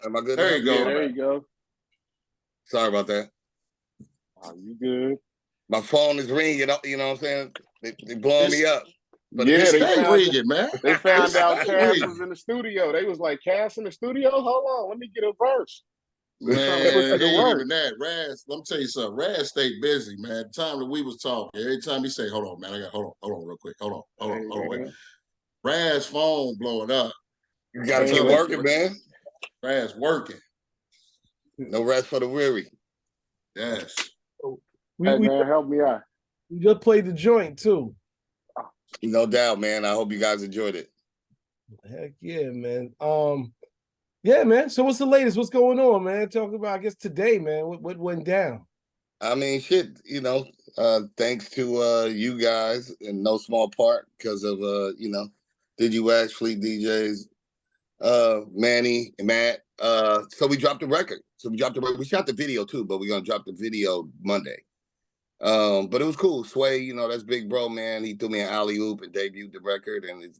Am I good There now? you go. Yeah, there you go. Sorry about that. Oh, you good? My phone is ringing. You know what I'm saying? They blowing me up. But Yeah, They stay ringing, man. they found out Stay Kass ringing. was in the studio. They was like, Kass in the studio? Hold on, let me get a verse. They're trying to put Man, you it to ain't work. even that. Raz, let me tell you something. Raz stayed busy, man. The time that we was talking, every time he say, hold on, man, hold on real quick. Hold on, wait. Raz phone blowing up. You gotta keep working, man. Raz working. No rest for the weary. Yes. Hey, man, help me out. We just played the joint too. No doubt, man. I hope you guys enjoyed it. Heck yeah, man. Yeah, man. So what's the latest? What's going on, man? Talk about, I guess, today, man. What went down? I mean, shit, thanks to you guys in no small part because of Did You Actually DJs, Manny and Matt. So we dropped the record. We shot the video too, but we're gonna drop the video Monday. But it was cool. Sway, that's big bro, man. He threw me an alley-oop and debuted the record, and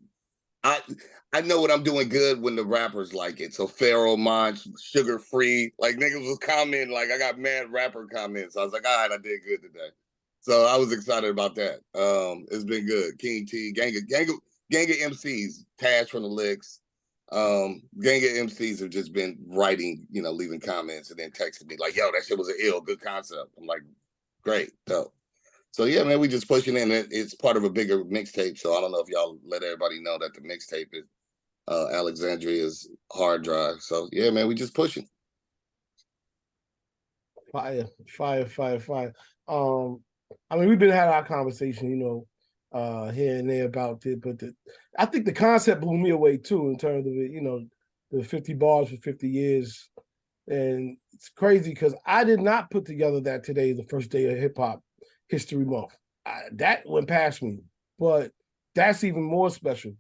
I know what I'm doing good when the rappers like it. So Pharaoh Monch, Sugar Free, like niggas was commenting, like I got mad rapper comments. I was like, all right, I did good today. So I was excited about that. It's been good. King T, gang of MCs, Tash from the Licks. Gang of MCs have just been writing, leaving comments and then texting me like, yo, that shit was an good concept. I'm like, great, dope. So yeah, man, we just pushing in. It's part of a bigger mixtape. So I don't know if y'all let everybody know that the mixtape is Alexandria's hard drive. So yeah, man, we just pushing. Fire. I mean, we've been having our conversation, here and there about it, but I think the concept blew me away too in terms of it, the 50 bars for 50 years. And it's crazy because I did not put together that today is the first day of Hip Hop History Month. That went past me, but that's even more special.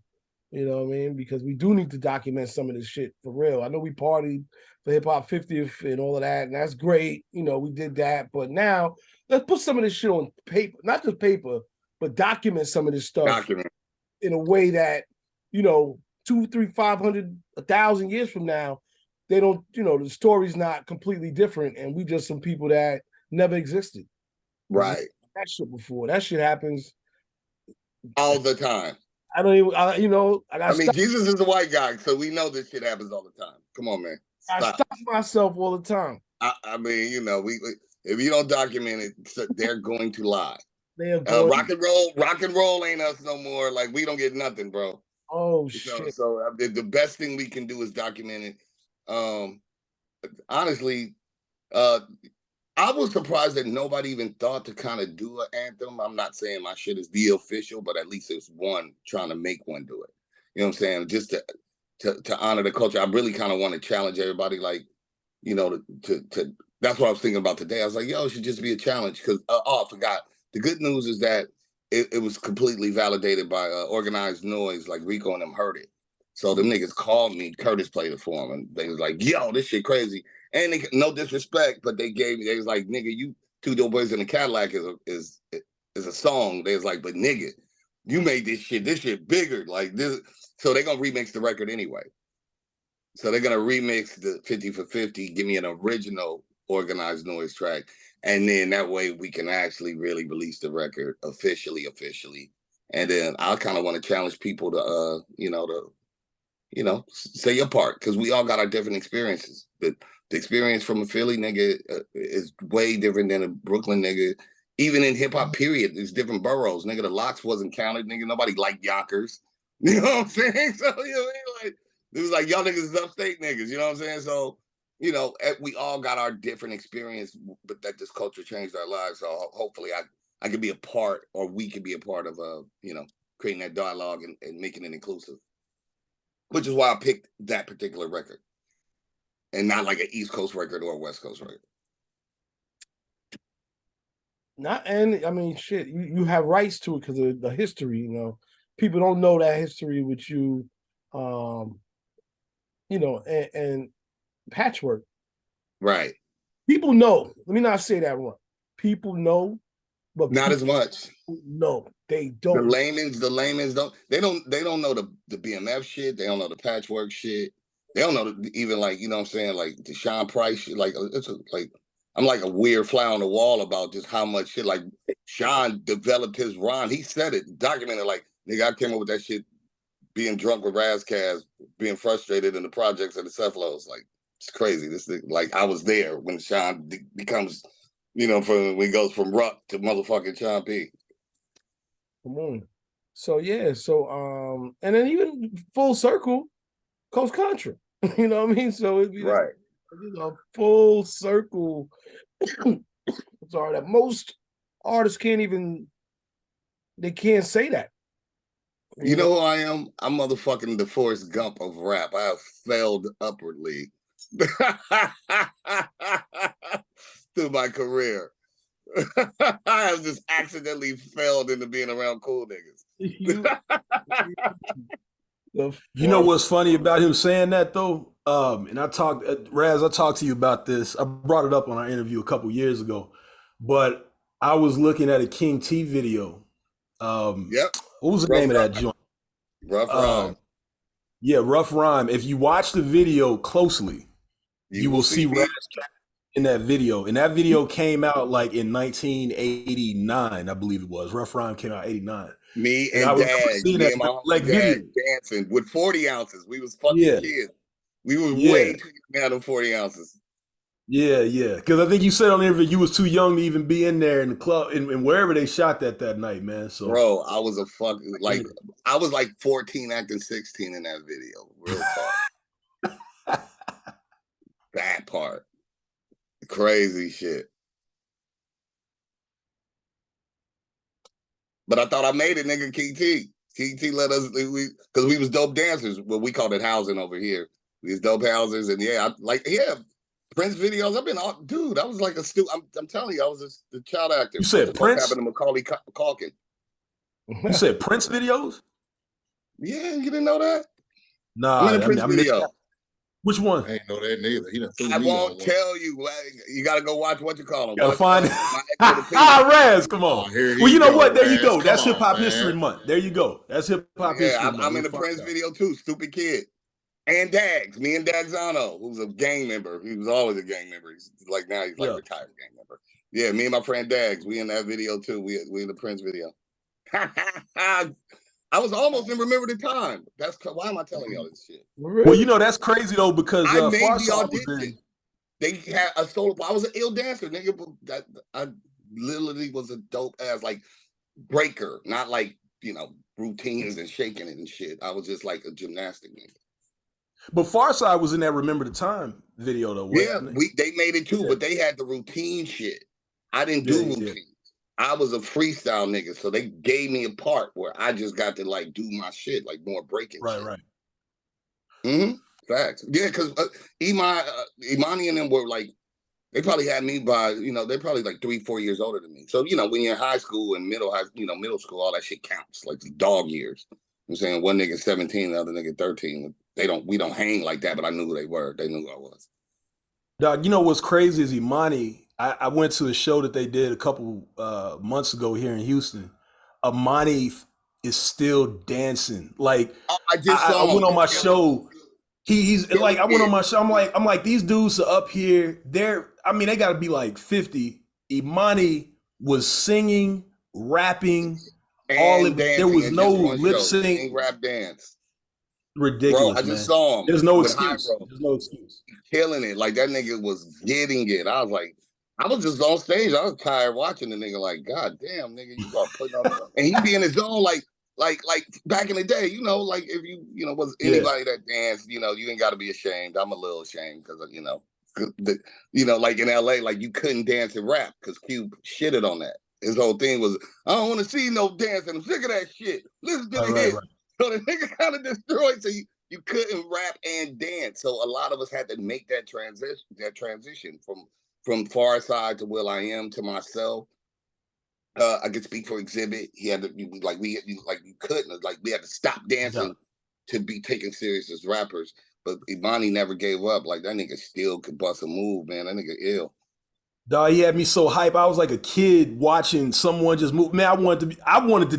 You know what I mean? Because we do need to document some of this shit for real. I know we partied for Hip Hop 50th and all of that, and that's great. We did that. But now let's put some of this shit on paper, not just paper, but document some of this stuff in a way that, 200, 300, 500, 1,000 years from now, they don't, the story's not completely different, and we just some people that never existed. Right. That shit before. That shit happens all the time. I don't even, I mean, Jesus is a white guy, so we know this shit happens all the time. Come on, man. I stop myself all the time. I mean, if you don't document it, they're going to lie. Rock and roll ain't us no more. Like, we don't get nothing, bro. Oh, shit. So the best thing we can do is document it. Honestly, I was surprised that nobody even thought to kind of do an anthem. I'm not saying my shit is the official, but at least it's one trying to make one do it. You know what I'm saying? Just to honor the culture. I really kind of want to challenge everybody, like, to that's what I was thinking about today. I was like, yo, it should just be a challenge because, I forgot. The good news is that it was completely validated by Organized Noise, like Rico and them heard it. So them niggas called me, Curtis played it for them, and they was like, yo, this shit crazy. And they, no disrespect, but they was like, nigga, you Two Dope Boys in the Cadillac is a song. They was like, but nigga, you made this shit bigger. Like this, so they're gonna remix the record anyway. So they're gonna remix the 50 for 50, give me an original Organized Noise track. And then that way we can actually really release the record officially. And then I kind of want to challenge people to say your part, because we all got our different experiences. But the experience from a Philly nigga is way different than a Brooklyn nigga. Even in hip hop, period, there's different boroughs. Nigga, the Locks wasn't counted. Nigga, nobody liked Yonkers. You know what I'm saying? So, like, it was like, y'all niggas is upstate niggas. You know what I'm saying? So, we all got our different experience, but that this culture changed our lives. So hopefully I could be a part, or we could be a part of, creating that dialogue and making it inclusive. Which is why I picked that particular record and not like an East Coast record or a West Coast record. Shit, you have rights to it because of the history, People don't know that history with you, and Patchwork. Right. People know. Let me not say that wrong. People know, but not as much. No, they don't. The layman's don't. They don't know the BMF shit. They don't know the Patchwork shit. They don't know even like, you know what I'm saying, like the Sean Price shit. Like like I'm like a weird fly on the wall about just how much shit like Sean developed his rhyme. He said it, documented like, nigga, I came up with that shit being drunk with Razzcast, being frustrated in the projects and the Cephalo's. Like, it's crazy. This thing, like I was there when Sean becomes, you know, when he goes from Ruck to motherfucking Sean P. Come on. So yeah, so and then even full circle, Coach Contra. You know what I mean? So it'd be Right. you know, full circle. Sorry, that most artists can't even they can't say that. You know who I am? I'm motherfucking the Forrest Gump of rap. I have failed upwardly through my career. I have just accidentally failed into being around cool niggas. You know what's funny about him saying that though? And I talked, Raz, I talked to you about this. I brought it up on our interview a couple years ago, but I was looking at a King T video. Yep. What was the name of that joint? Rough Rhyme. Yeah, Rough Rhyme. If you watch the video closely, you will see Raz in that video. And that video came out like in 1989, I believe it was. Rough Rhyme came out 89. Me and Dad, me and my like dad dancing with 40 ounces. We was fucking kids. We were way too young out of 40 ounces. Yeah, yeah. Because I think you said on the interview you was too young to even be in there in the club and wherever they shot that night, man. So, bro, I was a fucking like I was like 14 acting 16 in that video. Real talk. That part. Crazy shit. But I thought I made it, nigga. KT. KT let us, because we was dope dancers. Well, we called it housing over here. We was dope housers, and Prince videos. I've been, dude. I was like I'm telling you, I was the child actor. You said Prince? What happened to Macaulay Culkin? You said Prince videos? Yeah, you didn't know that? Nah, I'm in a Prince video. Which one? I ain't know that neither. He done threw I me won't tell you. You got to go watch what you call them. Gotta find it. Raz, come on. Well, you know what? There you go. That's Hip Hop History Month. There you go. That's Hip Hop History Month. I'm in the Prince video too. Stupid kid. And Dags, me and Dagzano, who's a gang member. He was always a gang member. He's like now he's like retired gang member. Yeah, me and my friend Dags, we in that video too. We in the Prince video. I was almost in Remember the Time. That's why am I telling y'all this shit? Well, you know that's crazy though because I made the audition. They had a solo. I was an ill dancer, nigga. I literally was a dope ass like breaker, not like routines and shaking it and shit. I was just like a gymnastic nigga. But Farside was in that Remember the Time video though. Yeah, they made it too, but they had the routine shit. I didn't do routine. I was a freestyle nigga, so they gave me a part where I just got to like do my shit, like more breaking. Right. Facts. Yeah, because Imani and them were like, they probably had me by, they're probably like 3-4 years older than me. So, when you're in high school and middle school, all that shit counts, like the dog years. I'm saying one nigga 17, the other nigga 13. We don't hang like that, but I knew who they were. They knew who I was. Dog, you know what's crazy is Imani. I went to a show that they did a couple months ago here in Houston. Imani is still dancing. Like I went on my show. He's like I went on my show. I'm like these dudes are up here. They got to be like 50. Imani was singing, rapping, and all of it. There was no lip sync, rap dance. Ridiculous, bro, I just saw him. There's no excuse. There's no excuse. Killing it. Like that nigga was getting it. I was like, I was just on stage. I was tired watching the nigga. Like, God damn, nigga, you got putting on. And he be in his zone, like back in the day. Like if you was anybody that danced, you ain't got to be ashamed. I'm a little ashamed because like in LA, like you couldn't dance and rap because Cube shitted on that. His whole thing was, I don't want to see no dancing. I'm sick of that shit. Listen to the hit. Right. So the nigga kind of destroyed. So you couldn't rap and dance. So a lot of us had to make that transition from Far Side to Will I Am to myself. I could speak for Exhibit. He had to you couldn't we had to stop dancing to be taken serious as rappers. But Imani never gave up. Like that nigga still could bust a move, man. That nigga ill. Dog, he had me so hype. I was like a kid watching someone just move. Man, I wanted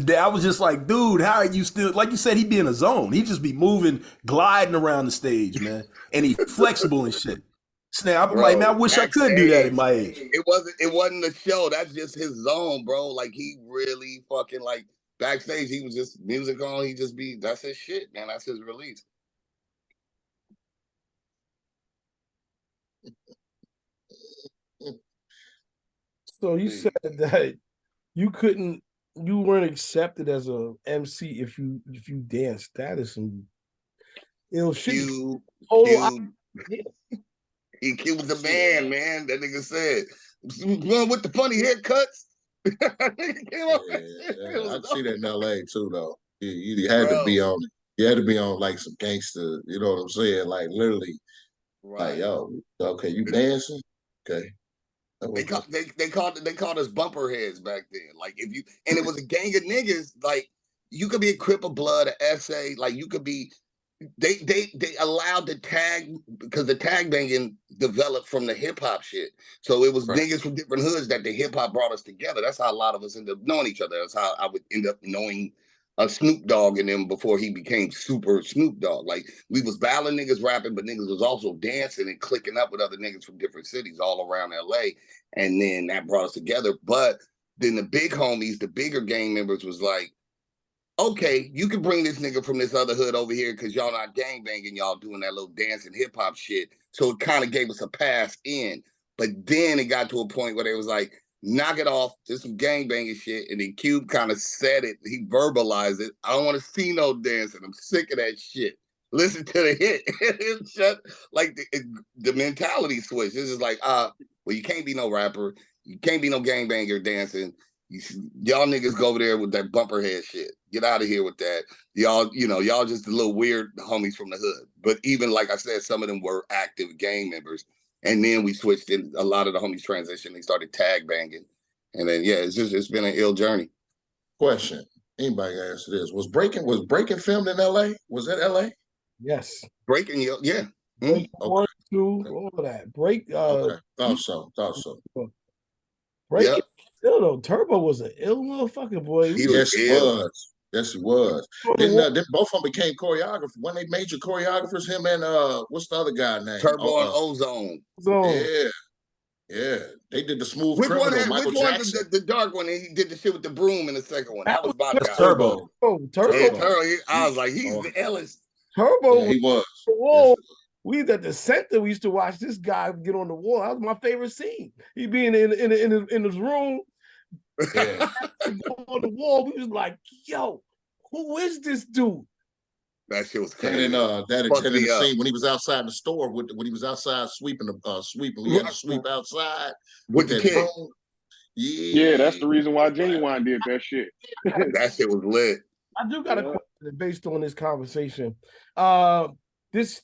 to, I was just like, dude, how are you still, like you said, he'd be in a zone. He'd just be moving, gliding around the stage, man. And he flexible and shit. Snap, I'm like, man, I Bro, wish I could do that at backstage, my age. it wasn't a show. That's just his zone, bro. Like he really fucking like backstage, he was just music on, that's his shit, man. That's his release. So you said that you weren't accepted as a MC if you danced. That is some ill shit. Q, Yeah. he was the man. That nigga said, "One with the funny haircuts." Yeah, I see that in LA too, though. You had to be on. You had to be on like some gangster. You know what I'm saying? Like literally, like yo, okay, you dancing? Okay. They called us bumper heads back then. Like if you and it was a gang of niggas. Like you could be a Crip of Blood, an SA. Like you could be. They allowed the tag because the tag banging developed from the hip hop shit. So it was niggas from different hoods that the hip hop brought us together. That's how a lot of us ended up knowing each other. That's how I would end up knowing a Snoop Dogg in him before he became super Snoop Dogg. Like we was battling niggas rapping, but niggas was also dancing and clicking up with other niggas from different cities all around LA. And then that brought us together. But then the big homies, the bigger gang members was like, okay, you can bring this nigga from this other hood over here because y'all not gang banging, y'all doing that little dancing hip hop shit. So it kind of gave us a pass in. But then it got to a point where they was like, knock it off, there's some gang banging shit. And then Cube kind of said it, he verbalized it. I don't want to see no dancing. I'm sick of that shit. Listen to the hit. It's just like the mentality switch. This is like, well, you can't be no rapper. You can't be no gang banger dancing. Y'all niggas go over there with that bumper head shit. Get out of here with that. Y'all just a little weird homies from the hood. But even like I said, some of them were active gang members. And then we switched in a lot of the homies transitioned. They started tag banging. And then it's been an ill journey. Question. Anybody can answer this. Was Breaking filmed in LA? Was that LA? Yes. Breaking, yeah. Break 1, 2, all of that. Break okay. Thought so. Break it. Still though, Turbo was an ill motherfucker, boy. Yes, he was. Then both of them became choreographers. When they major choreographers, him and what's the other guy name? Turbo and Ozone. Yeah. They did the Smooth Which Criminal. one? Michael Which one? Jackson. The dark one. And he did the shit with the broom in the second one. That was my guy. Turbo. Turbo. Yeah, Turbo. I was like, he's the illest. Turbo. Yeah, he was. Whoa. We was at the center. We used to watch this guy get on the wall. That was my favorite scene. He being in his room. Yeah. On the wall. We was like, yo, who is this dude? That shit was crazy. And then the scene when he was outside the store when he was outside sweeping. He had to sweep outside with the kid. Yeah, that's the reason why Genuine did that shit. That shit was lit. I do got a question based on this conversation. This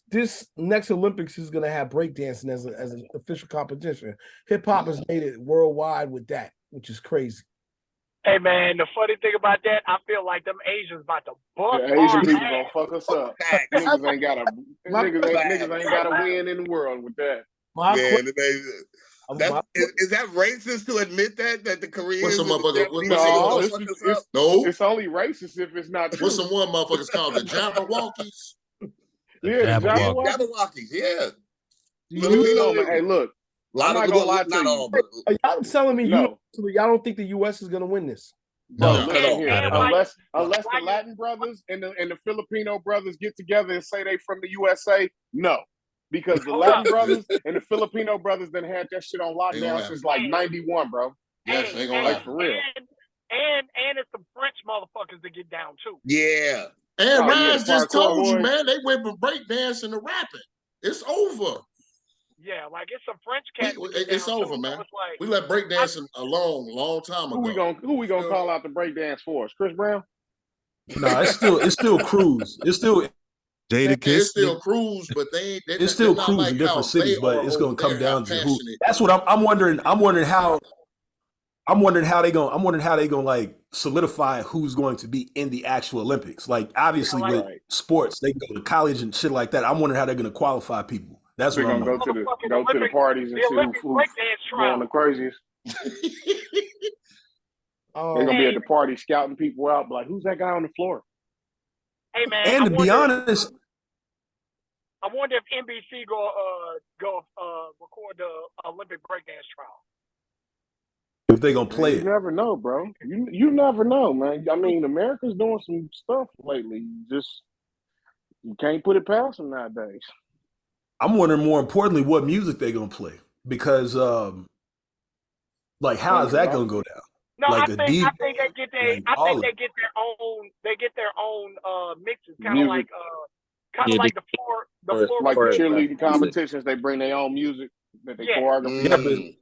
next Olympics is gonna have breakdancing as an official competition. Hip hop has made it worldwide with that, which is crazy. Hey man, the funny thing about that, I feel like them Asians about to bust Asian people gonna fuck us up. Niggas ain't gotta win in the world with that. Is that racist to admit that the Koreans? It's only racist if it's not true. What's some more motherfuckers called the Jabberwockies? Yeah, Jabberwockies. Yeah. Hey, look. I'm not gonna lie to you. Are y'all telling me y'all don't think the U.S. is gonna win this? No, unless the Latin brothers and the Filipino brothers get together and say they from the USA, no. Because the Latin brothers and the Filipino brothers done had that shit on lockdown since like 91, bro. Yes, they gonna like for real. And it's some French motherfuckers that get down too. Yeah. And Ryan just told you, man, they went from breakdancing to rapping. It's over. Yeah, like it's some French cats. It's over, man. Like, we let breakdancing alone a long time ago. Who we gonna call out the breakdance for? Chris Brown? No, it's still Cruz. It's still Jadakiss. It's still Cruz, but it's still Cruz like in different cities, but it's gonna come down to who. That's what I'm wondering. I'm wondering how they gonna like solidify who's going to be in the actual Olympics. Like obviously with sports, they go to college and shit like that. I'm wondering how they're gonna qualify people. That's They're what I'm gonna on. go to the parties and see who's going the craziest. They're gonna be at the party scouting people out, like, who's that guy on the floor? Hey man, And to be honest, I wonder if NBC go record the Olympic breakdance trial. if they gonna play You it. never know, bro. You never know, man. I mean, America's doing some stuff lately. You can't put it past them nowadays. I'm wondering more importantly what music they gonna play because like how is that gonna go down? No, like I think they get their own mixes, kind of like like the floor like the cheerleading competitions. They bring their own music that they choreograph.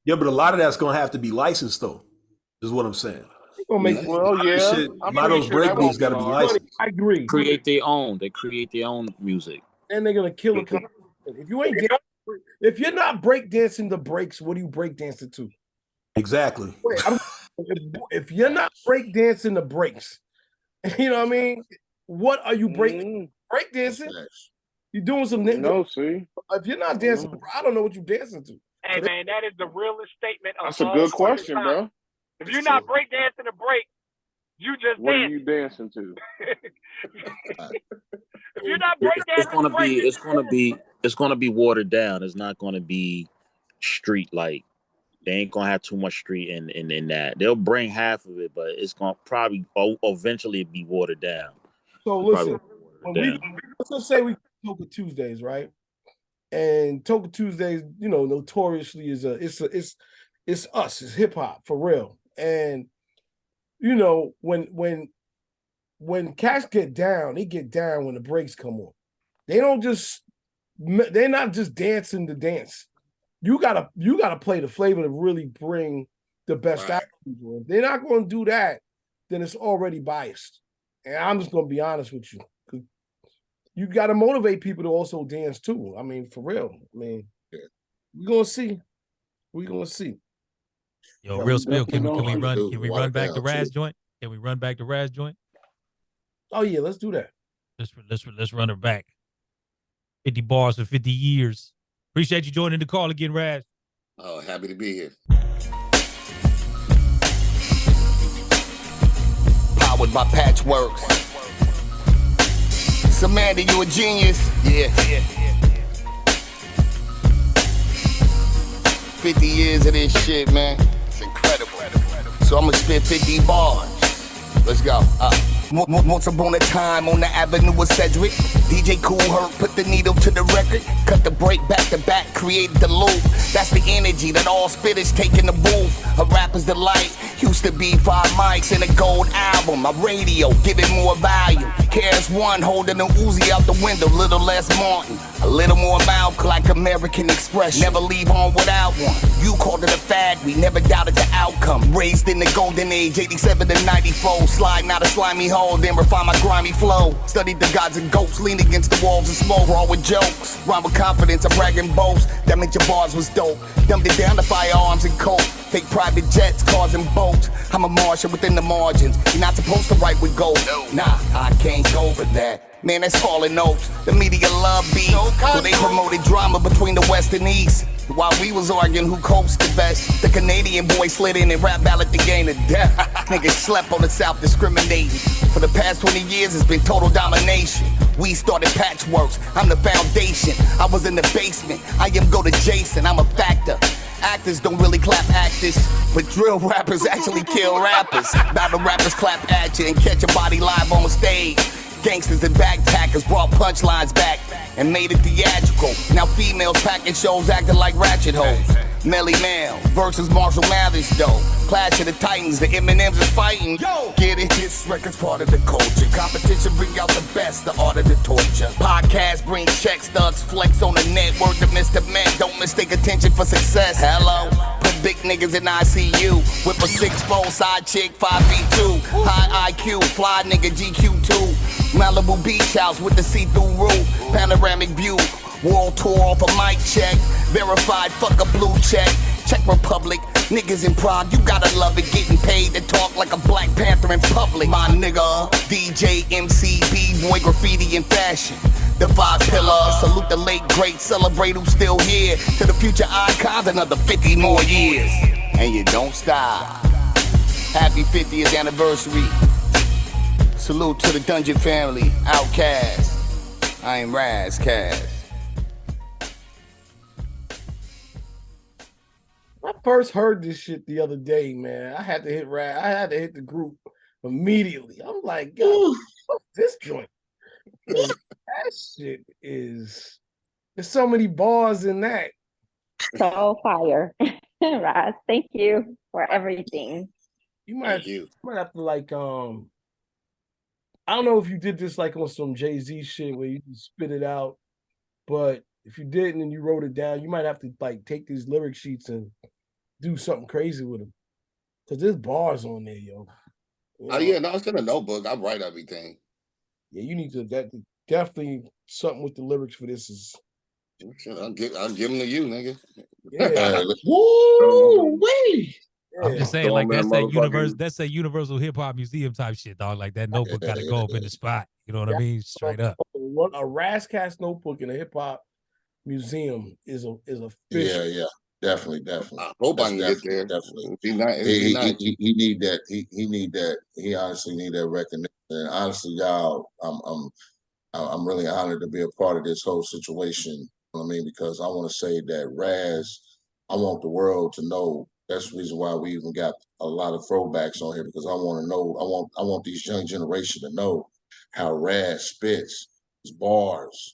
Yeah, but a lot of that's gonna have to be licensed though. Is what I'm saying. A lot of those breakbeats got to be licensed. I agree. Create their own. They create their own music. And they're gonna kill a competition. If you're not breakdancing the breaks, what are you breakdancing to? Exactly. If you're not breakdancing the breaks, you know what I mean? What are you breakdancing? You're doing some. See. If you're not dancing, I don't know what you're dancing to. Hey man, that is the realest statement of That's a good question, bro. If you're not breakdancing a break, you just what are you dancing to? If you're not breakdancing, it's gonna be watered down. It's not gonna be street like. They ain't gonna have too much street in that. They'll bring half of it, but it's gonna probably eventually be watered down. So listen, let's say we Toka Tuesdays, right? And Toka Tuesdays, notoriously it's us, it's hip hop for real. And when Kass get down, they get down when the breaks come on. They're not just dancing to dance. You gotta play the flavor to really bring the best out of people. If they're not going to do that, then it's already biased. And I'm just going to be honest with you. You got to motivate people to also dance too. I mean, for real. I mean, we're going to see. We're going to see. Yo, real spill. Can we run back the Raz joint? Can we run back the Raz joint? Oh yeah, let's do that. Let's run it back. 50 bars for 50 years. Appreciate you joining the call again, Raz. Oh, happy to be here. Powered by Patchworks. Samantha, you a genius. Yeah. 50 years of this shit, man. It's incredible. So I'm gonna spit 50 bars. Let's go. Once upon a time on the avenue of Cedric, DJ Kool Herc put the needle to the record, cut the break back to back, created the loop. That's the energy that all spitters take in the booth. A rapper's delight used to be 5 mics and a gold album. My radio giving more value. KS1 holding an Uzi out the window, little less Martin, a little more mouth like American Express. Never leave home without one. You called it a fad, we never doubted the outcome. Raised in the golden age, 87 to 94, sliding out a slimy hole, then refine my grimy flow. Studied the gods and goats, lean against the walls and smoke, raw with jokes. Rhyme with confidence, I brag and boast. That meant your bars was dope. Dumbed it down to firearms and coke. Fake private jets, cars and boats. I'm a marshal within the margins. You're not supposed to write with gold. Nah, I can't go for that. Man, that's calling notes. The media love beef, so they promoted drama between the West and East. While we was arguing who copes the best, the Canadian boy slid in and rap ballad the game to death. Niggas slept on the South discriminating. For the past 20 years, it's been total domination. We started Patchworks, I'm the foundation. I was in the basement, I am go to Jason, I'm a factor. Actors don't really clap actors, but drill rappers actually kill rappers. Battle rappers clap at you and catch a body live on stage. Gangsters and backpackers brought punchlines back and made it theatrical. Now females packing shows acting like ratchet hoes. Melly Mel versus Marshall Mathers though. Clash of the Titans, the M&M's is fighting. Yo, get it? This record's part of the culture. Competition bring out the best, the art of the torture. Podcast bring checks, thugs flex on the network to Mr. Men. Don't mistake attention for success. Hello, put big niggas in ICU. Whip a 6'4" side chick, 5'2". High IQ, fly nigga GQ2. Malibu beach house with the see-through roof. Panoramic view. World tour off a mic check. Verified, fuck a blue check. Czech Republic, niggas in Prague, you gotta love it. Getting paid to talk like a Black Panther in public. My nigga, DJ, MC, B-boy, graffiti and fashion. The 5 pillars, salute the late greats, celebrate who's still here. To the future icons, another 50 more years. And you don't stop. Happy 50th anniversary. Salute to the Dungeon family, Outcast. I am Kass. I first heard this shit the other day, man. I had to hit the group immediately. I'm like, yo, what's this joint? That shit is, there's so many bars in that. So fire. Raz, thank you for everything. You might have to like I don't know if you did this like on some Jay-Z shit where you just spit it out, but if you didn't and you wrote it down, you might have to like take these lyric sheets and do something crazy with them. Cause there's bars on there, yo. Oh yeah, no, it's in a notebook. I write everything. Yeah, you need to definitely something with the lyrics for this is. I'll give them to you, nigga. Yeah. Woo wee. I'm just saying, like that's a universal hip hop museum type shit, dog. Like that notebook got to go up in the spot. You know what I mean? Straight up. A Razzcast notebook in a hip hop museum is official. Yeah, definitely. I hope I can get there. Definitely. He need that. He need that. He honestly need that recognition. And honestly, y'all, I'm really honored to be a part of this whole situation. You know what I mean? Because I want to say that Raz, I want the world to know. That's the reason why we even got a lot of throwbacks on here, because I want to know. I want these young generation to know how Raz spits. These bars.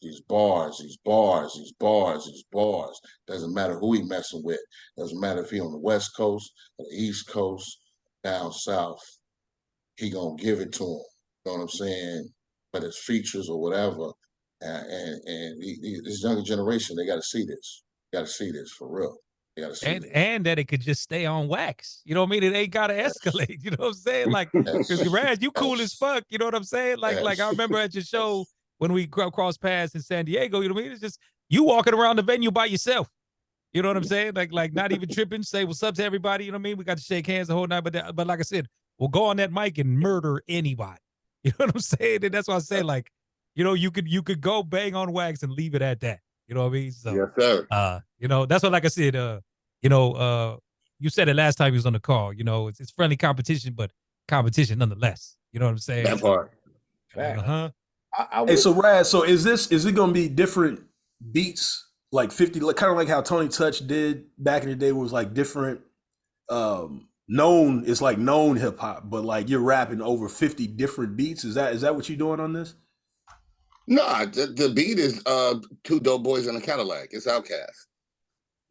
Doesn't matter who he messing with. Doesn't matter if he on the West Coast or the East Coast, down South. He gonna give it to him. You know what I'm saying? But it's features or whatever. And this younger generation, they got to see this. Got to see this for real. They got to see this. And that it could just stay on wax. You know what I mean? It ain't got to escalate. You know what I'm saying? Like, because Raz, you cool as fuck. You know what I'm saying? Like I remember at your show when we crossed paths in San Diego. You know what I mean? It's just you walking around the venue by yourself. You know what I'm saying? Like not even tripping. Say what's up to everybody. You know what I mean? We got to shake hands the whole night. But like I said, we'll go on that mic and murder anybody. You know what I'm saying? And that's why I say, like, you know, you could go bang on wax and leave it at that. You know what I mean? So, yes, sir. You know, that's what, like I said, you know, you said it last time you was on the call. You know, it's friendly competition, but competition nonetheless. You know what I'm saying? That part. Hey, so Raz, so is it gonna be different beats, like 50, like kind of like how Tony Touch did back in the day, was like different known hip hop, but like you're rapping over 50 different beats. Is that what you're doing on this? No, the beat is Two Dope Boys in a Cadillac. It's Outcast.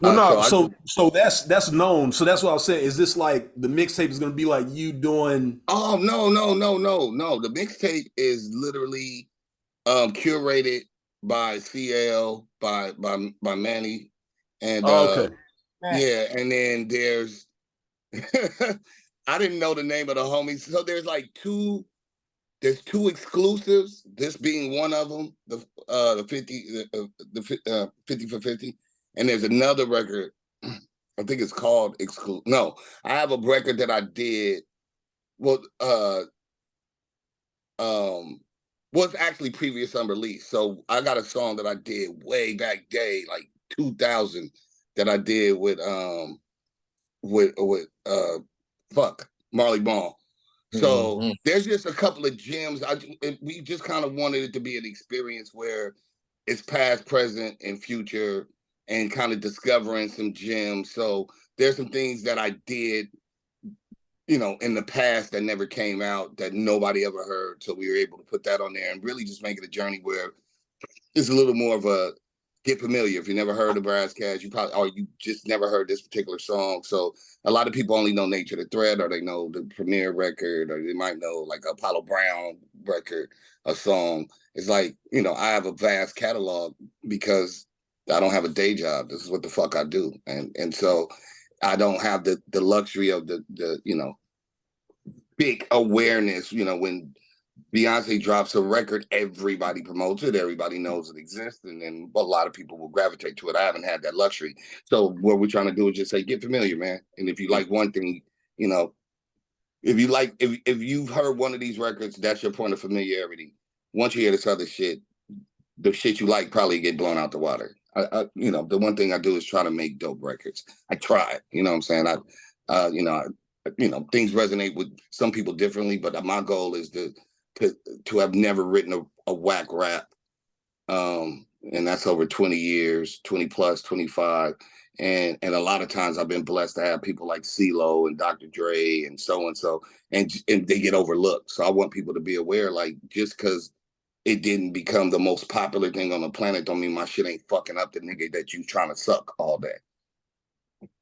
Well, no, so that's known. So that's what I was saying. Is this like the mixtape is gonna be like you doing? Oh no. The mixtape is literally curated by CL by Manny, and okay. Yeah, and then there's I didn't know the name of the homies. So there's like two exclusives. This being one of them, the 50 for 50. And there's another record, I think it's called Exclusive. No, I have a record that I did. Well, was actually previous unreleased. So I got a song that I did way back day, like 2000, that I did with Marley Ball. So there's just a couple of gems. We just kind of wanted it to be an experience where it's past, present, and future, and kind of discovering some gems. So there's some things that I did, you know, in the past that never came out, that nobody ever heard. So we were able to put that on there and really just make it a journey where it's a little more of a get familiar. If you never heard of Razzcast, you just never heard this particular song. So a lot of people only know Nature the Threat, or they know the Premier record, or they might know like Apollo Brown record, a song. It's like, you know, I have a vast catalog because I don't have a day job. This is what the fuck I do. And so I don't have the luxury of the you know, big awareness. You know, when Beyonce drops a record, everybody promotes it, everybody knows it exists, and then a lot of people will gravitate to it. I haven't had that luxury. So what we're trying to do is just say, get familiar, man. And if you like one thing, you know, if you've heard one of these records, that's your point of familiarity. Once you hear this other shit, the shit you like probably get blown out the water. You know, the one thing I do is try to make dope records. I try, you know what I'm saying? You know, things resonate with some people differently, but my goal is to have never written a whack rap. And that's over 20 years, 20 plus, 25. And a lot of times I've been blessed to have people like CeeLo and Dr. Dre and so, and they get overlooked. So I want people to be aware, like, just because it didn't become the most popular thing on the planet don't mean my shit ain't fucking up the nigga that you trying to suck all day.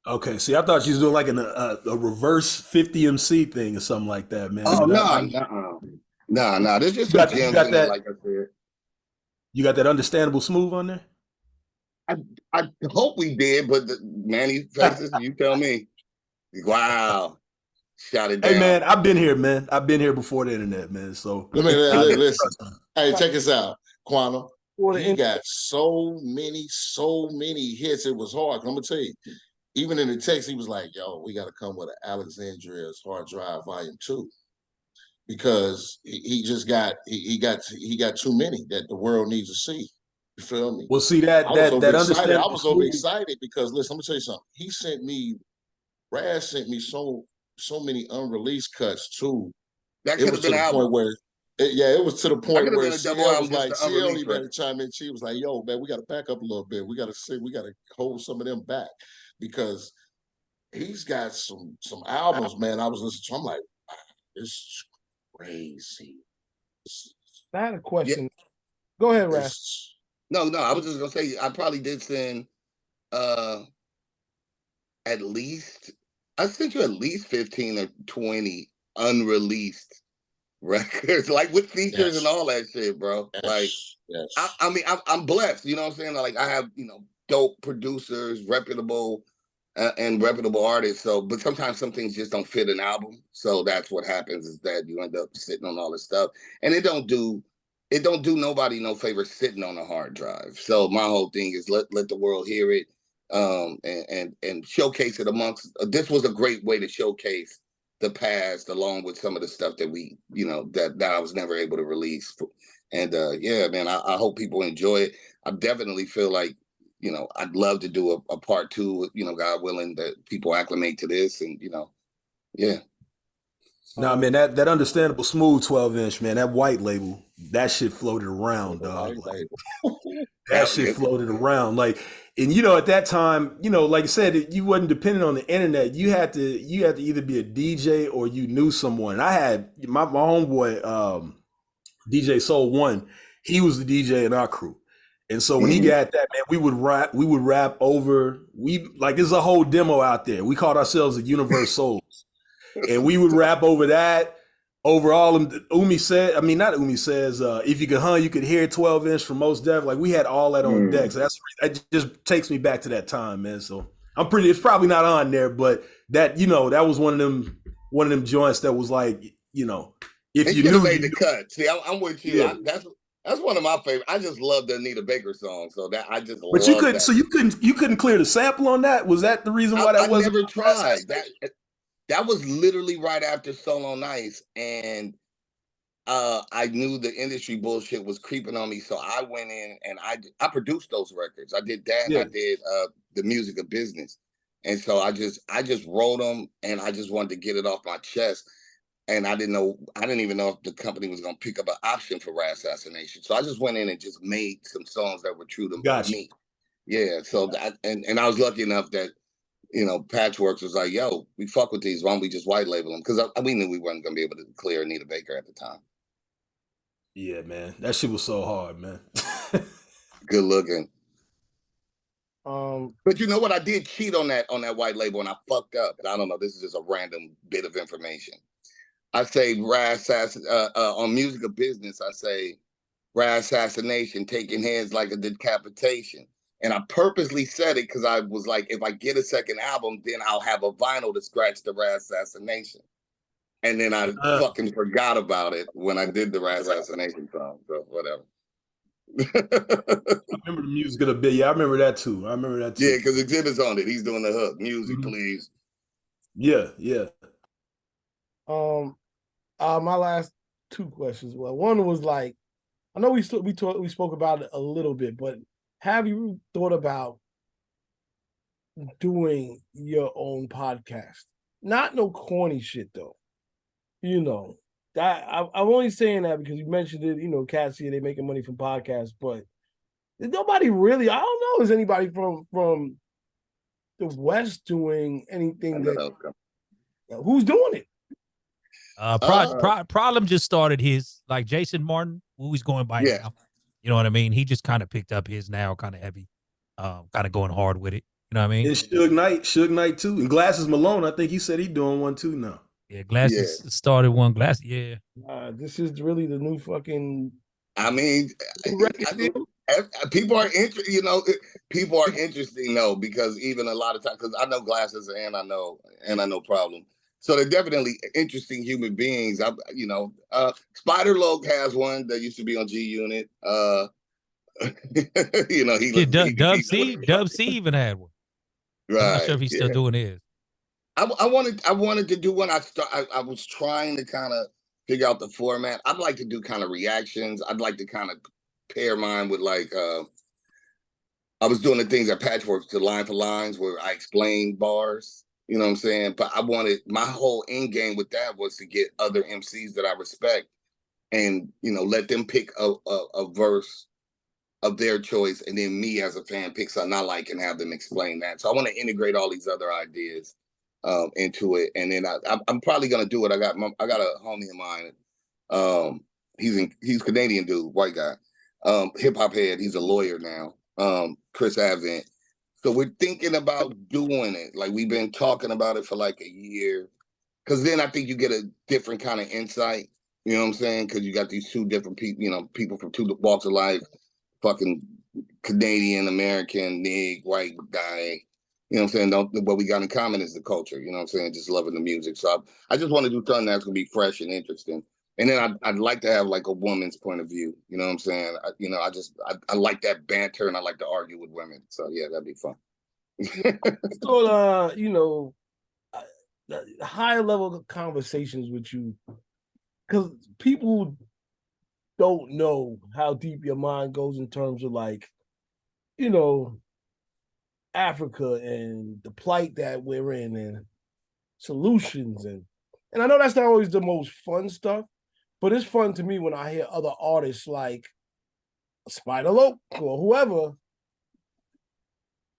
Okay, see, I thought you was doing like a reverse 50 MC thing or something like that, man. Oh, no. no. There's just some gems in it, like I said. You got that Understandable Smooth on there? I hope we did, but Manny Faces, you tell me. Wow. Shot it down. Hey, man, I've been here, man. I've been here before the internet, man. So listen. Hey, check this out, Quantum. He got so many hits. It was hard. I'm gonna tell you. Even in the text, he was like, "Yo, we got to come with an Alexandria's Hard Drive Volume 2." Because he just got he got too many that the world needs to see. You feel me? Well, see that understandable. I was overexcited because listen, I'm gonna tell you something. He sent me, Raz sent me so many unreleased cuts too. That could have been an album. It was to the point where CL was like, CL even to chime in. She was like, "Yo, man, we got to back up a little bit. We got to hold some of them back because he's got some albums, man. I was listening to. I'm like, wow, this is crazy." I had a question. Yeah. Go ahead, Raz. No, I was just gonna say I probably did send at least I sent you at least 15 or 20 unreleased records, like with features and all that shit, bro. Like, I mean, I'm blessed, you know what I'm saying? Like, I have, you know, dope producers, reputable and reputable artists. So, but sometimes some things just don't fit an album. So that's what happens, is that you end up sitting on all this stuff, and it don't do nobody no favor sitting on a hard drive. So my whole thing is let the world hear it, and showcase it amongst. This was a great way to showcase the past, along with some of the stuff that we, you know, that I was never able to release. And yeah, man, I hope people enjoy it. I definitely feel like, you know, I'd love to do a part 2, you know, God willing, that people acclimate to this, and, you know, yeah. Nah, man, that Understandable Smooth 12-inch, man, that white label, that shit floated around, dog. Like, that shit floated around. Like, and you know, at that time, you know, like I said, you wasn't dependent on the internet. You had to either be a DJ or you knew someone. And I had my homeboy, DJ Soul One, he was the DJ in our crew. And so when he got that, man, we would rap over, like, there's a whole demo out there. We called ourselves the Universe Souls. And we would rap over that, over all of them. Umi said, I mean, not Umi says, if you could hum, you could hear 12-inch from Most Def. Like, we had all that on deck. So that just takes me back to that time, man. So it's probably not on there, but that, you know, that was one of them joints that was like, you know, if you knew, made the cut. See, I'm with you. Yeah. That's one of my favorites. I just love the Anita Baker song. So that I just but you couldn't. That. So you couldn't clear the sample on that. Was that the reason why that wasn't? I never tried that. That was literally right after Soul on Ice, and I knew the industry bullshit was creeping on me, so I went in and I produced those records. I did that. Yeah. I did the Music of Business, and so I just wrote them, and I just wanted to get it off my chest. And I didn't even know if the company was going to pick up an option for Rat Assassination. So I just went in and just made some songs that were true to me. Yeah. So that, and I was lucky enough that, you know, Patchworks was like, yo, we fuck with these. Why don't we just white label them? Because we knew we weren't going to be able to clear Anita Baker at the time. Yeah, man. That shit was so hard, man. Good looking. But you know what? I did cheat on that white label, and I fucked up. And I don't know. This is just a random bit of information. I say on Music of Business, I say Rat Assassination, taking heads like a decapitation. And I purposely said it because I was like, if I get a second album, then I'll have a vinyl to scratch the Rat Assassination. And then I fucking forgot about it when I did the Rat Assassination song. So whatever. I remember the Music of the Bit. Yeah, I remember that too. Yeah, because Exhibit's on it. He's doing the hook. Music, please. Yeah. My last 2 questions. Well, one was like, I know we spoke about it a little bit, but have you thought about doing your own podcast? Not no corny shit though. You know, I'm only saying that because you mentioned it. You know, Kass here, they making money from podcasts, but there's nobody really. I don't know. Is anybody from the West doing anything who's doing it? Problem just started his, like Jason Martin, who he's going by now. You know what I mean? He just kind of picked up his now, kind of heavy, kind of going hard with it. You know what I mean? And Suge Knight too, and Glasses Malone. I think he said he's doing one too now. Yeah, Glasses started one. Glass. Yeah. This is really the new fucking. I mean, people are interested. You know, people are interesting though, because even a lot of times, because I know Glasses and I know Problem. So they're definitely interesting human beings. Spider Loc has one that used to be on G Unit. You know, Dub C even had one. Right. I'm not sure if he's still doing his. I wanted to do one. I was trying to kind of figure out the format. I'd like to do kind of reactions. I'd like to kind of pair mine with like I was doing the things at Patchworks, the line for lines, where I explain bars. You know what I'm saying? But I wanted, my whole end game with that was to get other MCs that I respect and, you know, let them pick a verse of their choice, and then me as a fan pick something I like and have them explain that. So I want to integrate all these other ideas into it, and then I'm probably gonna do it. I got a homie of mine. He's Canadian dude, white guy, hip hop head. He's a lawyer now. Chris Avent. So we're thinking about doing it. Like, we've been talking about it for like a year, because then I think you get a different kind of insight. You know what I'm saying? Because you got these two different people. You know, people from two walks of life. Fucking Canadian, American, nig, white guy. You know what I'm saying? What we got in common is the culture. You know what I'm saying? Just loving the music. So I just want to do something that's gonna be fresh and interesting. And then I'd like to have like a woman's point of view. You know what I'm saying? I like that banter, and I like to argue with women. So yeah, that'd be fun. So you know, higher level conversations with you, because people don't know how deep your mind goes in terms of, like, you know, Africa and the plight that we're in and solutions, and I know that's not always the most fun stuff, but it's fun to me when I hear other artists like Spider Loc or whoever.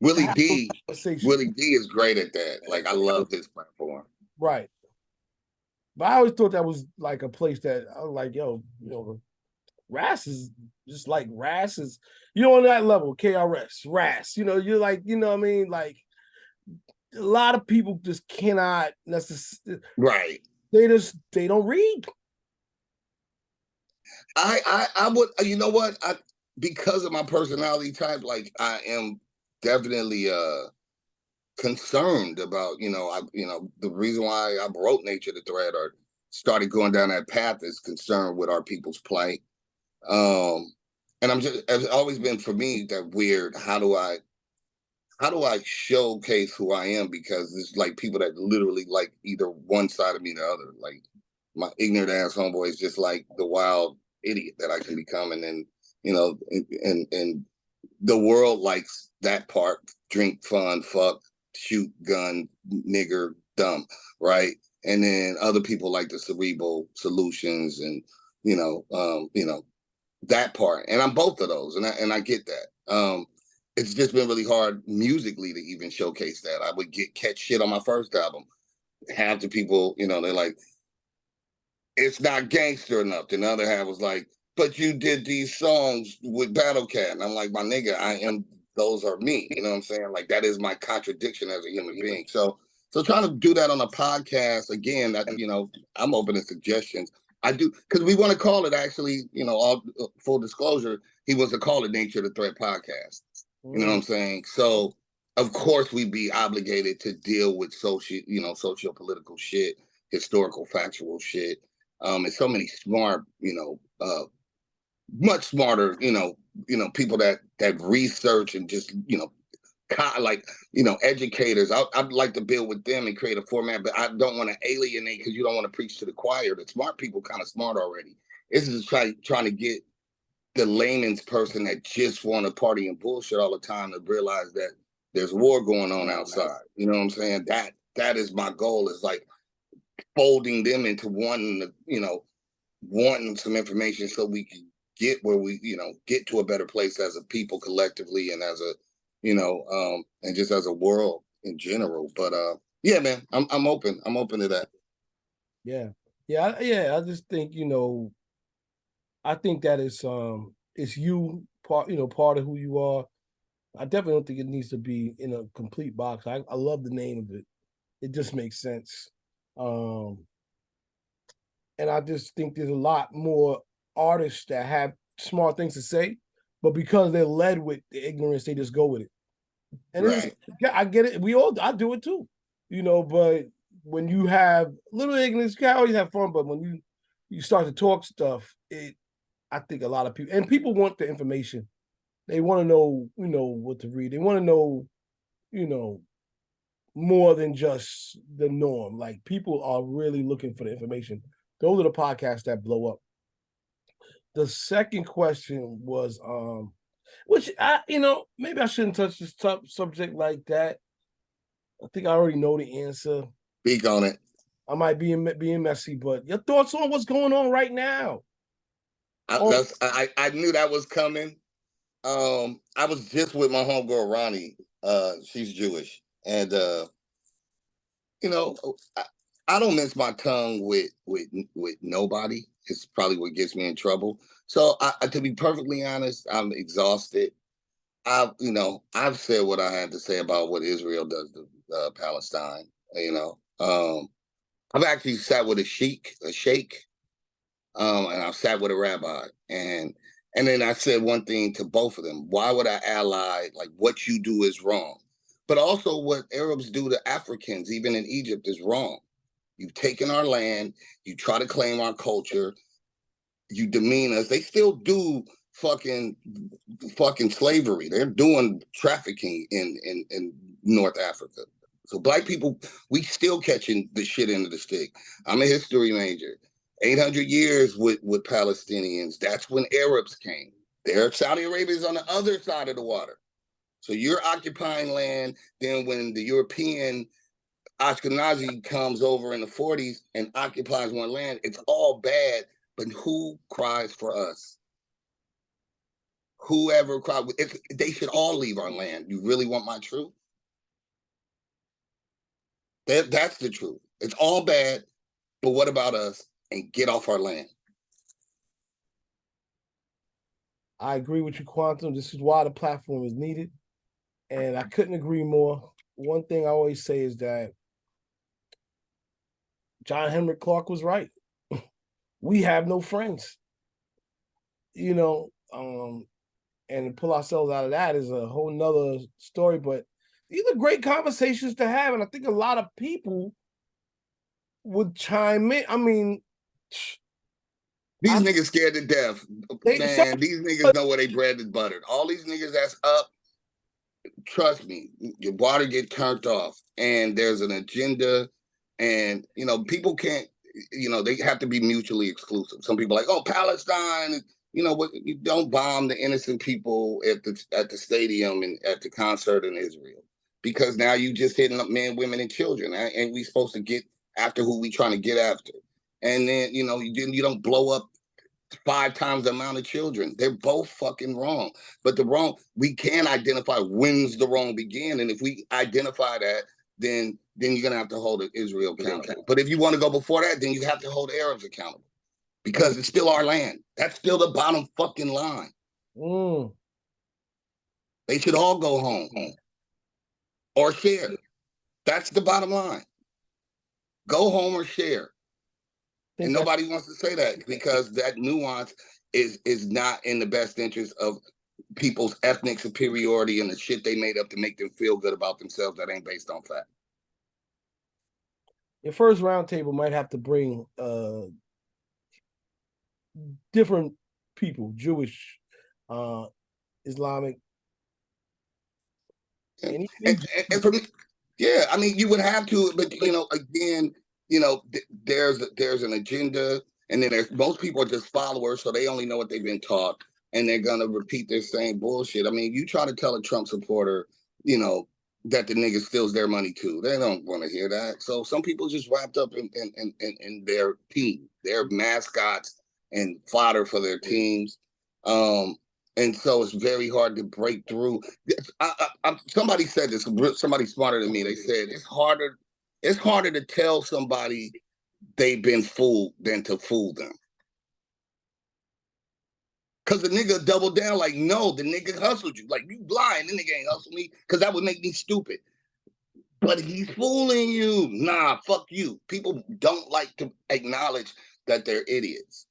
Willie D is great at that. Like, I love his platform. Right. But I always thought that was like a place that I was like, yo, you know, Ras is just like Ras is, you're on that level, KRS, Ras, you know, you're like, you know what I mean? Like, a lot of people just cannot necessarily, right. They don't read. I would, you know what? Because of my personality type, like, I am definitely concerned about, the reason why I wrote Nature the Thread or started going down that path is concerned with our people's plight. And it's always been for me that weird, how do I showcase who I am? Because it's like people that literally like either one side of me or the other. Like, my ignorant ass homeboy is just like the wild idiot that I can become. And then, and the world likes that part: drink, fun, fuck, shoot, gun, nigger, dumb, right? And then other people like the cerebral solutions and, that part. And I'm both of those, and I get that. It's just been really hard musically to even showcase that. I would catch shit on my first album. Half the people, they're like, it's not gangster enough. And the other half was like, but you did these songs with Battle Cat. And I'm like, my nigga, those are me. You know what I'm saying? Like, that is my contradiction as a human being. So trying to do that on a podcast, again, that, I'm open to suggestions. I do, because we want to call it, actually, all full disclosure, he was to call it Nature the Threat podcast. You know what I'm saying? So of course we'd be obligated to deal with socio-political shit, historical, factual shit. And so many smart, much smarter, people that research and just, educators. I'd like to build with them and create a format, but I don't want to alienate, because you don't want to preach to the choir. The smart people kind of smart already. This is trying to get the layman's person that just want to party and bullshit all the time to realize that there's war going on outside. You know what I'm saying? That is my goal, is like folding them into wanting some information so we can get where we, get to a better place as a people collectively and as a, and just as a world in general. But yeah, man, I'm open. I'm open to that. Yeah. I just think, I think that it's you part of who you are. I definitely don't think it needs to be in a complete box. I love the name of it. It just makes sense. And I just think there's a lot more artists that have smart things to say, but because they're led with the ignorance, they just go with it. And Right. I get it. I do it too, but when you have little ignorance, you can always have fun, but when you start to talk stuff, I think a lot of people want the information. They want to know, what to read. They want to know, more than just the norm. Like, people are really looking for the information. Those are the podcasts that blow up. The second question was, which maybe I shouldn't touch this subject like that. I think I already know the answer. Speak on it. I might be being messy, but your thoughts on what's going on right now? I knew that was coming. I was just with my homegirl Ronnie. She's Jewish, and I don't mince my tongue with nobody. It's probably what gets me in trouble. So, to be perfectly honest, I'm exhausted. I've said what I had to say about what Israel does to Palestine. I've actually sat with a sheikh, and I've sat with a rabbi, and then I said one thing to both of them: why would I ally? Like, what you do is wrong, but also what Arabs do to Africans, even in Egypt, is wrong. You've taken our land. You try to claim our culture. You demean us. They still do fucking slavery. They're doing trafficking in North Africa. So Black people, we still catching the shit end of the stick. I'm a history major. 800 years with Palestinians. That's when Arabs came. Saudi Arabia is on the other side of the water. So you're occupying land. Then when the European Ashkenazi comes over in the 40s and occupies one land, it's all bad. But who cries for us? Whoever cried, they should all leave our land. You really want my truth? That's the truth. It's all bad, but what about us? And get off our land. I agree with you, Quantum. This is why the platform is needed. And I couldn't agree more. One thing I always say is that John Henrik Clarke was right. We have no friends. And to pull ourselves out of that is a whole nother story. But these are great conversations to have. And I think a lot of people would chime in. I mean, these niggas scared to death. Man, these niggas know where they bread is buttered. All these niggas that's up, trust me, your water get turned off. And there's an agenda. And, people can't, they have to be mutually exclusive. Some people are like, oh, Palestine, you don't bomb the innocent people at the stadium and at the concert in Israel, because now you just hitting up men, women, and children, and we supposed to get after who we trying to get after. And then you don't blow up 5 times the amount of children. They're both fucking wrong. But the wrong, we can identify when's the wrong began, and if we identify that, then you're gonna have to hold Israel accountable. But if you want to go before that, then you have to hold Arabs accountable. Because it's still our land. That's still the bottom fucking line. They should all go home or share. That's the bottom line. Go home or share. And nobody wants to say that because that nuance is not in the best interest of people's ethnic superiority and the shit they made up to make them feel good about themselves that ain't based on fact. Your first roundtable might have to bring different people, Jewish, Islamic. And for me, yeah, I mean, you would have to, but again, there's an agenda, and then most people are just followers, so they only know what they've been taught. and they're gonna repeat their same bullshit. I mean, you try to tell a Trump supporter, you know, that the nigga steals their money too. They don't want to hear that. So some people just wrapped up in their team, their mascots and fodder for their teams. And so it's very hard to break through. Somebody said this, somebody smarter than me. They said it's harder to tell somebody they've been fooled than to fool them. Cause the nigga doubled down like, no, the nigga hustled you. Like, you lying, the nigga ain't hustled me, cause that would make me stupid. But he's fooling you. Nah, fuck you. People don't like to acknowledge that they're idiots.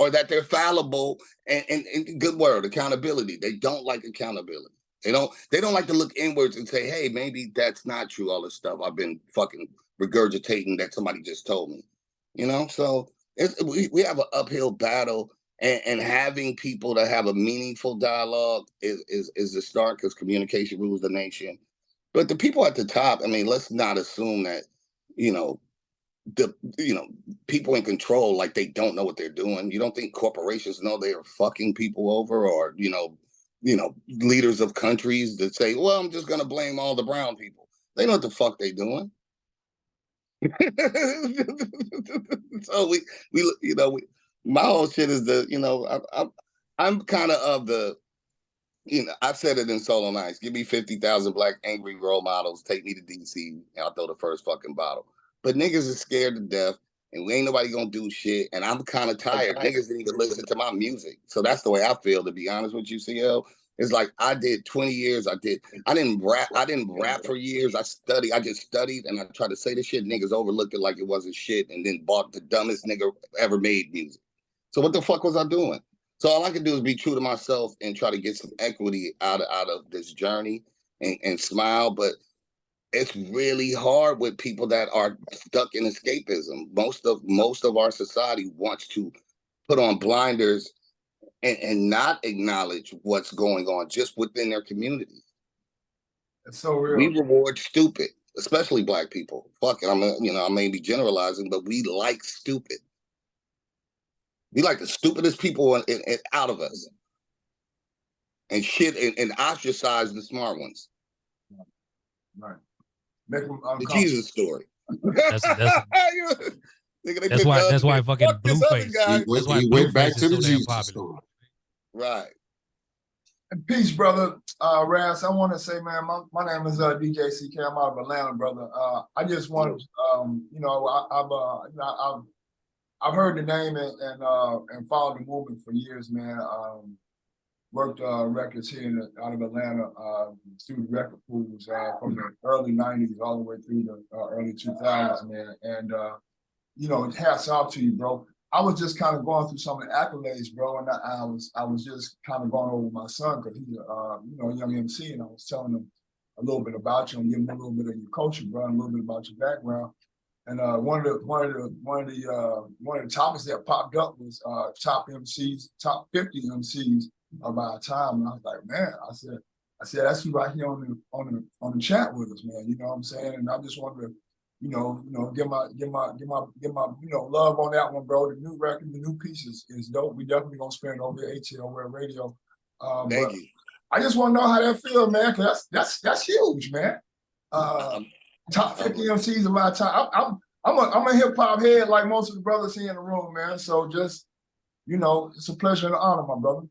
Or that they're fallible, and good word, accountability. They don't like accountability. They don't like to look inwards and say, hey, maybe that's not true, all this stuff I've been fucking regurgitating that somebody just told me. You know, so we have an uphill battle, and having people that have a meaningful dialogue is the start, because communication rules the nation. But the people at the top, I mean, let's not assume that, people in control, like, they don't know what they're doing. You don't think corporations know they are fucking people over, or leaders of countries that say, well, I'm just gonna blame all the brown people. They know what the fuck they doing. So my whole shit is I'm kind of the, I said it in Solo Nights. Give me 50,000 black angry role models. Take me to DC, and I'll throw the first fucking bottle. But niggas is scared to death, and we ain't nobody gonna do shit. And I'm kind of tired. Niggas didn't even listen to my music. So that's the way I feel, to be honest with you, CL. It's like, I did 20 years. I didn't rap for years. I just studied, and I tried to say the shit. Niggas overlooked it like it wasn't shit, and then bought the dumbest nigga ever made music. So what the fuck was I doing? So all I can do is be true to myself and try to get some equity out of this journey, and smile. But it's really hard with people that are stuck in escapism. Most of our society wants to put on blinders and not acknowledge what's going on just within their community. It's so real. We reward stupid, especially black people. Fuck it, I may be generalizing, but we like stupid. We like the stupidest people out of us, and shit, and ostracize the smart ones. Right. Make them the Jesus story. That's why fucking Blueface. He went back to the Jesus story. Right. And peace, brother. Raz, I want to say, man, my name is DJ CK. I'm out of Atlanta, brother. I just want to, I've heard the name and followed the movement for years, man. Worked records here out of Atlanta through the record pools from the early 90s all the way through the early 2000s, man. And hats off to you, bro. I was just kind of going through some of the accolades, bro, and I was just kind of going over with my son, because he's a young MC, and I was telling him a little bit about you and giving him a little bit of your culture, bro, and a little bit about your background. And one of the topics that popped up was top 50 MCs of our time. And I was like, man, I said that's who right here on the chat with us, man. You know what I'm saying? And I just wanted to, give my love on that one, bro. The new record, the new piece is dope. We definitely gonna spend over at ATL Radio. Thank you. I just want to know how that feels, man, because that's huge, man. Top 50 MCs of our time. I'm a hip hop head like most of the brothers here in the room, man. So just, it's a pleasure and an honor, my brother.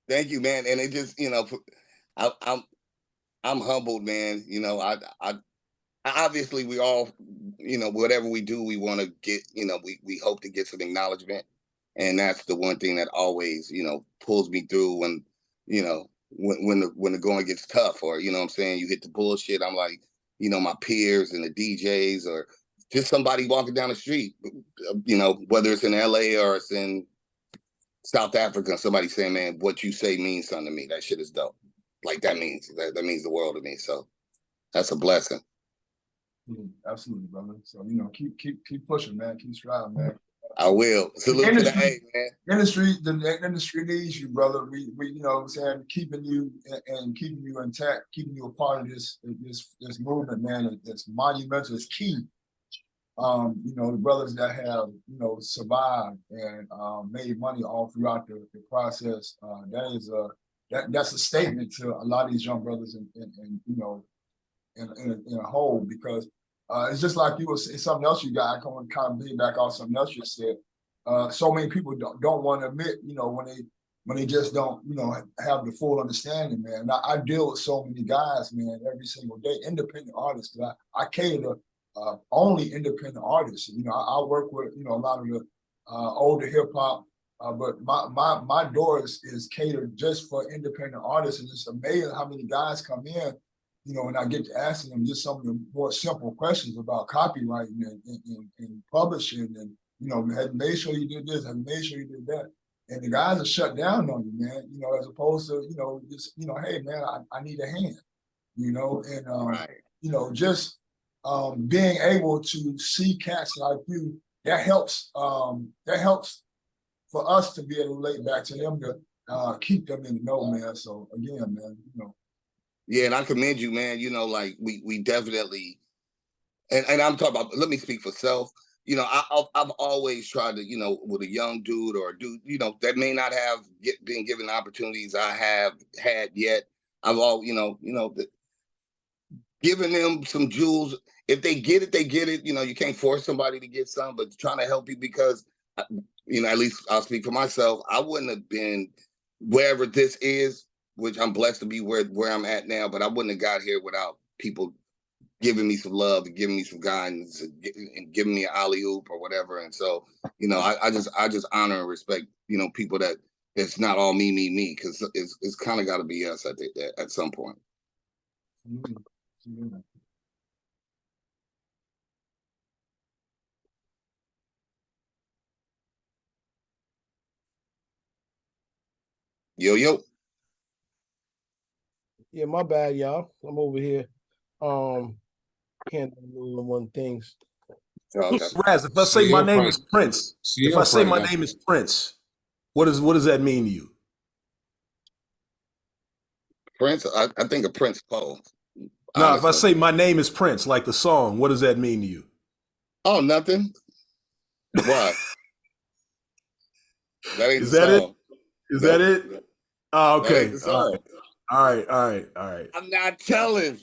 Thank you, man. And it just, I'm humbled, man. I obviously we all, whatever we do, we want to get, we hope to get some acknowledgement. And that's the one thing that always, pulls me through when, when the going gets tough, or, what I'm saying, you hit the bullshit. I'm like, my peers and the DJs, or just somebody walking down the street, whether it's in LA or it's in South Africa, somebody saying, man, what you say means something to me. That shit is dope. Like, that means the world to me. So that's a blessing. Absolutely, brother. So, keep pushing, man. Keep striving, man. I will. Salute to the A, man. The industry needs you, brother. We I'm saying, keeping you intact, keeping you a part of this movement, man. It's monumental. It's key. you know, the brothers that have, you know, survived and made money all throughout the process, that's a statement to a lot of these young brothers and you know, in a whole, because it's just like you was, it's something else you got. I can kind of lean back on something else you said. So many people don't want to admit, you know, when they just don't, you know, have the full understanding, man. I deal with so many guys, man, every single day, independent artists, because I cater to only independent artists. You know, I work with, you know, a lot of the older hip hop, but my door is catered just for independent artists, and it's amazing how many guys come in, you know, and I get to asking them just some of the more simple questions about copywriting and publishing, and you know, have you made sure you did this, have you made sure you did that, and the guys are shut down on you, man. You know, as opposed to, you know, just, you know, hey man, I need a hand, you know, and Right. you know, just being able to see cats like you, that helps for us to be able to relate back to them, to keep them in the know, man. So again, man, you know. Yeah, and I commend you, man. You know, like we definitely, and I'm talking about. Let me speak for self. You know, I've always tried to, you know, with a young dude or a dude, you know, that may not have been given opportunities I have had yet. I've all, you know, giving them some jewels. If they get it, they get it. You know, you can't force somebody to get some, but trying to help you, because, you know, at least I'll speak for myself. I wouldn't have been wherever this is, which I'm blessed to be where I'm at now, but I wouldn't have got here without people giving me some love and giving me some guidance and giving me an alley oop or whatever. And so, you know, I just honor and respect, you know, people that it's not all me, because it's kind of got to be us at some point. Yo. Yeah, my bad, y'all. I'm over here handling one things. Okay. Raz, if I say my name is Prince, if I say my name is Prince, what does that mean to you? Prince, I think of Prince Paul. No, if I say my name is Prince, like the song, what does that mean to you? Oh, nothing. Why? That ain't Is the that song. it? Is Nope. that it? Oh, That ain't okay. the song. All right. I'm not telling.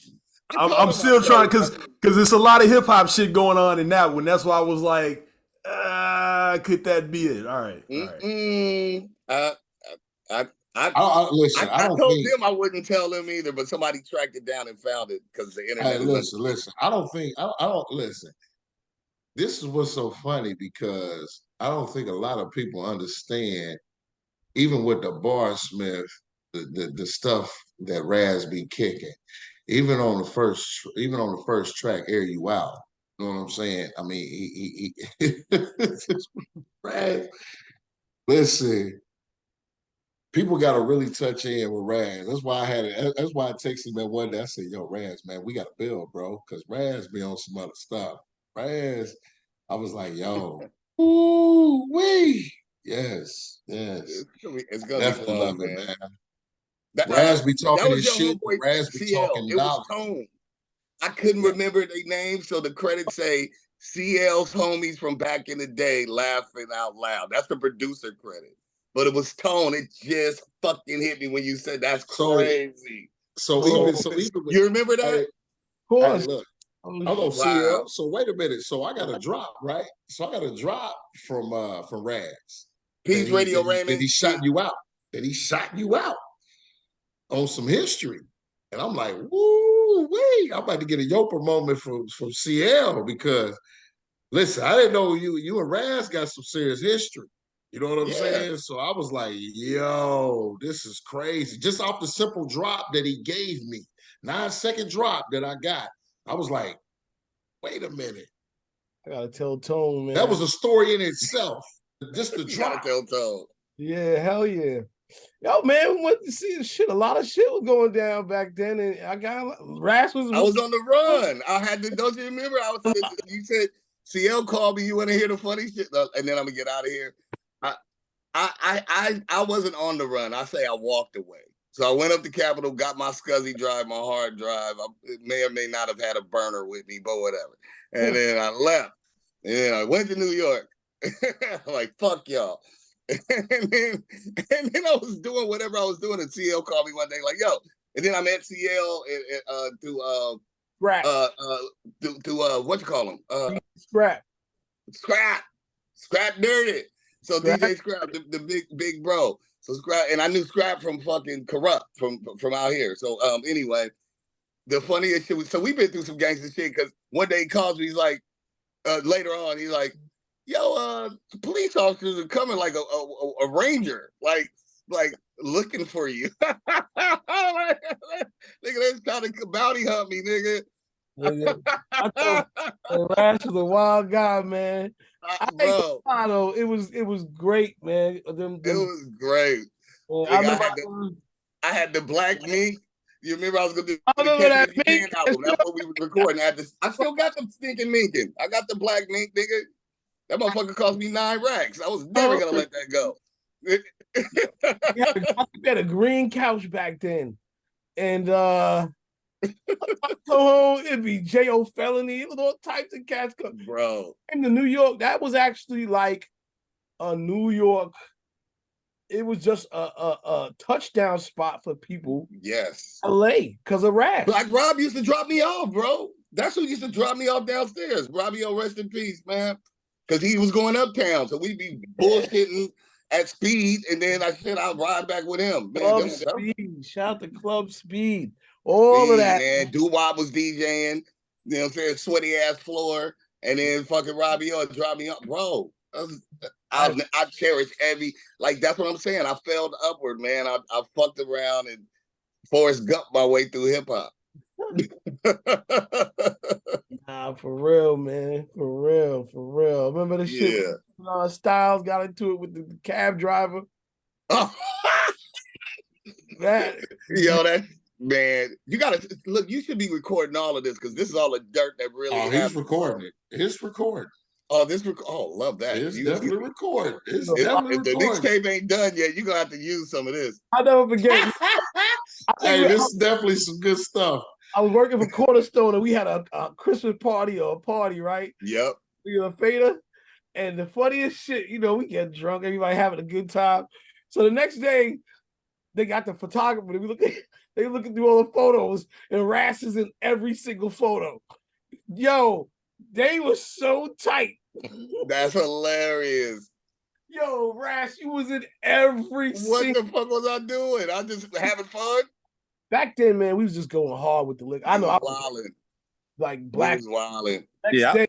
I'm still trying, because it's a lot of hip hop shit going on in that one. That's why I was like, could that be it? All right. Listen, I don't told think them I wouldn't tell them either, but somebody tracked it down and found it because the internet is listen. I don't listen. This is what's so funny, because I don't think a lot of people understand, even with the Barsmith, the stuff that Raz be kicking, even on the first track, Air You Out. You know what I'm saying? I mean, he Raz, listen, people got to really touch in with Raz. That's why I texted him that one day. I said, yo, Raz, man, we got to build, bro, because Raz be on some other stuff. Raz, I was like, yo, ooh, wee. Yes. it's gonna Definitely be love fun, it, man. Raz be That talking was his your shit, homeboy Raz be CL. talking It was knowledge. Tone. I couldn't remember their names, so the credits say CL's homies from back in the day laughing out loud. That's the producer credit. But it was Tone. It just fucking hit me when you said that's crazy. So even you remember that? Of course. Look, I'm gonna CL. So wait a minute. So I got a drop, right? So I got a drop from Raz. Peace Radio Raymond. Raymond. That he shot you out. That he shot you out on some history. And I'm like, woo, wait, I'm about to get a Yopa moment from CL, because listen, I didn't know you and Raz got some serious history. You know what I'm saying? So I was like, yo, this is crazy. Just off the simple drop that he gave me, 9-second drop that I got, I was like, wait a minute. I gotta tell Tone, man. That was a story in itself. Just the drop. Gotta tell Tone. Yeah, hell yeah. Yo, man, we went to see shit. A lot of shit was going down back then, and I was on the run. I had to. Don't you remember? You said CL called me. You want to hear the funny shit? And then I'm gonna get out of here. I wasn't on the run. I say I walked away. So I went up to Capitol, got my SCSI drive, my hard drive. I may or may not have had a burner with me, but whatever. And then I left. Yeah, I went to New York. Like, fuck y'all. and then I was doing whatever I was doing, and CL called me one day, like, yo. And then I met CL through what you call him? Scrap Dirty. So Scrap. DJ Scrap, the big bro. So Scrap, and I knew Scrap from fucking Corrupt from out here. So anyway, the funniest shit was, so we've been through some gangster shit, because one day he calls me, he's like, later on, he's like, yo, police officers are coming, like a ranger, like looking for you. Nigga, they're trying to bounty hunt me, nigga. I thought Rash was a wild guy, man. Bro, it was great, man. It was great. I had the black mink. You remember I was gonna do the Catch Me If You Can album. That's what we were recording. I still got the stinking minking. I got the black mink, nigga. That motherfucker cost me 9 racks. I was never gonna let that go. We had a green couch back then, and come home, it'd be J.O. Felony, all types of cats. Bro, in the New York, that was actually like a New York. It was just a touchdown spot for people. Yes, LA, because of Rash. Black Rob used to drop me off, bro. That's who used to drop me off downstairs. Robbie, rest in peace, man. Because he was going uptown, so we'd be bullshitting at Speed, and then I'd ride back with him. Man, Club Speed, shout out to Club Speed. All of that. Man, Doo-Wop was DJing, you know what I'm saying, sweaty ass floor, and then fucking Robbie dropped me up, bro. I cherish every, like, that's what I'm saying. I failed upward, man. I fucked around and Forrest Gump my way through hip hop. Nah, for real, man. For real. Remember the shit? Yeah. Styles got into it with the cab driver. Oh. That man, you gotta look. You should be recording all of this, because this is all the dirt that really. Oh, he's recording it. It's recording. Oh, love that. It's definitely recorded. It's if definitely the mixtape ain't done yet, you're gonna have to use some of this. I never forget. Hey, this is definitely some good stuff. I was working for Cornerstone, and we had a Christmas party or a party, right? Yep. We were a fader, and the funniest shit, we get drunk, everybody having a good time. So the next day, they got the photographer. They looking through all the photos, and Rash is in every single photo. Yo, they were so tight. That's hilarious. Yo, Rash, you was in every. What the fuck was I doing? I just having fun. Back then, man, we was just going hard with the liquor. I know I was wilding. Like black. Wilding. Yeah, I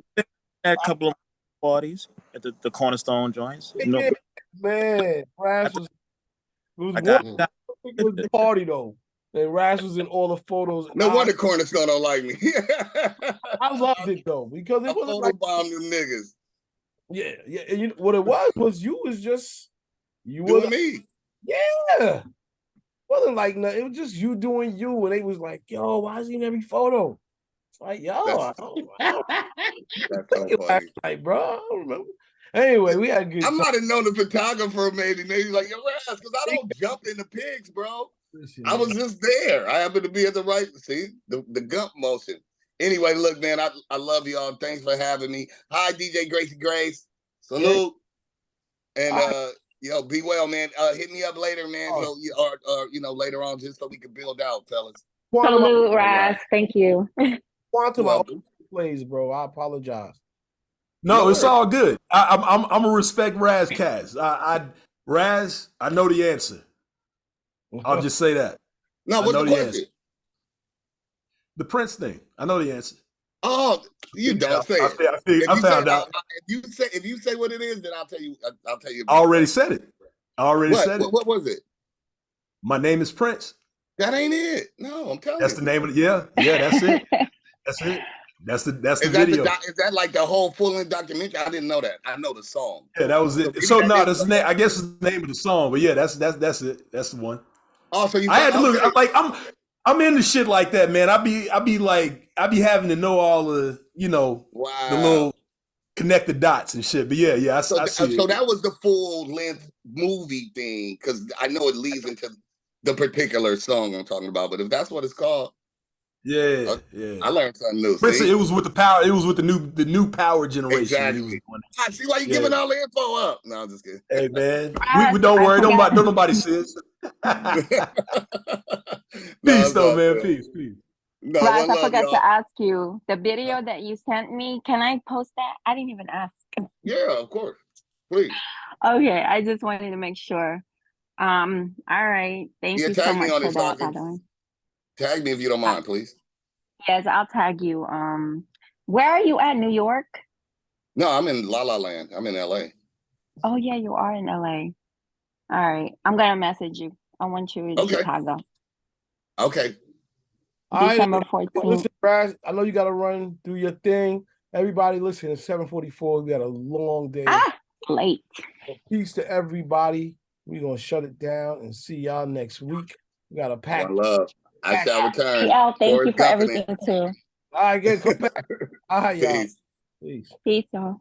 had a couple of parties at the Cornerstone joints. Yeah, man, Rash was. It was the party though. And Rash was in all the photos. No wonder Cornerstone don't like me. I loved it though, because it wasn't like bomb them niggas. Yeah. And what it was you was just doing me. Yeah. Wasn't like nothing. It was just you doing you, and they was like, "Yo, why is he in every photo?" It's like, "Yo, that's so funny. Like, bro, I don't remember." Anyway, we had good. I might have known the photographer maybe like, yo, Raz, because I don't jump in the pigs, bro. I was just there. I happened to be at the right. See the Gump motion. Anyway, look, man, I love y'all. Thanks for having me. Hi, DJ Gracie Grace. Salute. And yo, be well, man. Hit me up later, man. So or later on, just so we can build out, fellas. Salute, Raz. Thank you. Quantum plays, bro. I apologize. No, it's all good. I'm gonna respect Raz Kass. Raz, I know the answer. I'll just say that. No, what's the question? The Prince thing. I know the answer. Oh, you don't say it. I found out. If you say what it is, then I'll tell you. I already said it. What was it? My name is Prince. That ain't it. No, I'm telling you. That's the name of it. Yeah, that's it. That's it. That's the video. Is that like the whole full-length documentary? I didn't know that. I know the song. Yeah, that was it. So no, that's the name. I guess it's the name of the song, but yeah, that's it. That's the one. Oh, so I had to look. I'm into shit like that, man. I be having to know all the the little connect the dots and shit. But yeah, I see it. So that was the full-length movie thing, because I know it leads into the particular song I'm talking about. But if that's what it's called. Yeah, yeah. I learned something new. Prince, See? it was with the power. It was with the new power generation. When he was Exactly. doing it. I see why you giving all the info up. No, I'm just kidding. Hey man, Ross, we don't I worry. Don't forgot. nobody says. No, Peace it's though, all man. good. Peace, peace. No, Ross, one I love, forgot y'all. to ask you the video that you sent me. Can I post that? I didn't even ask. Yeah, of course. Please. Okay, I just wanted to make sure. All right. Thank Yeah, you so tag me much on for it so I that, by can the way. tag me if you don't mind, please. Yes, I'll tag you. Where are you at? New York? No, I'm in La La Land. I'm in LA. Oh yeah, you are in LA. All right. I'm gonna message you. I want you in Okay. Chicago. Okay. All right, December 14th. listen, Raz, I know you got to run, do your thing. Everybody, listen, it's 7:44. We got a long day. Late. So peace to everybody. We're going to shut it down and see y'all next week. We got a pack. One love. I shall return. PL, thank you Forrest for Gumping everything it. too. All right, again, come back. All right, y'all. Peace. Peace. Peace, y'all.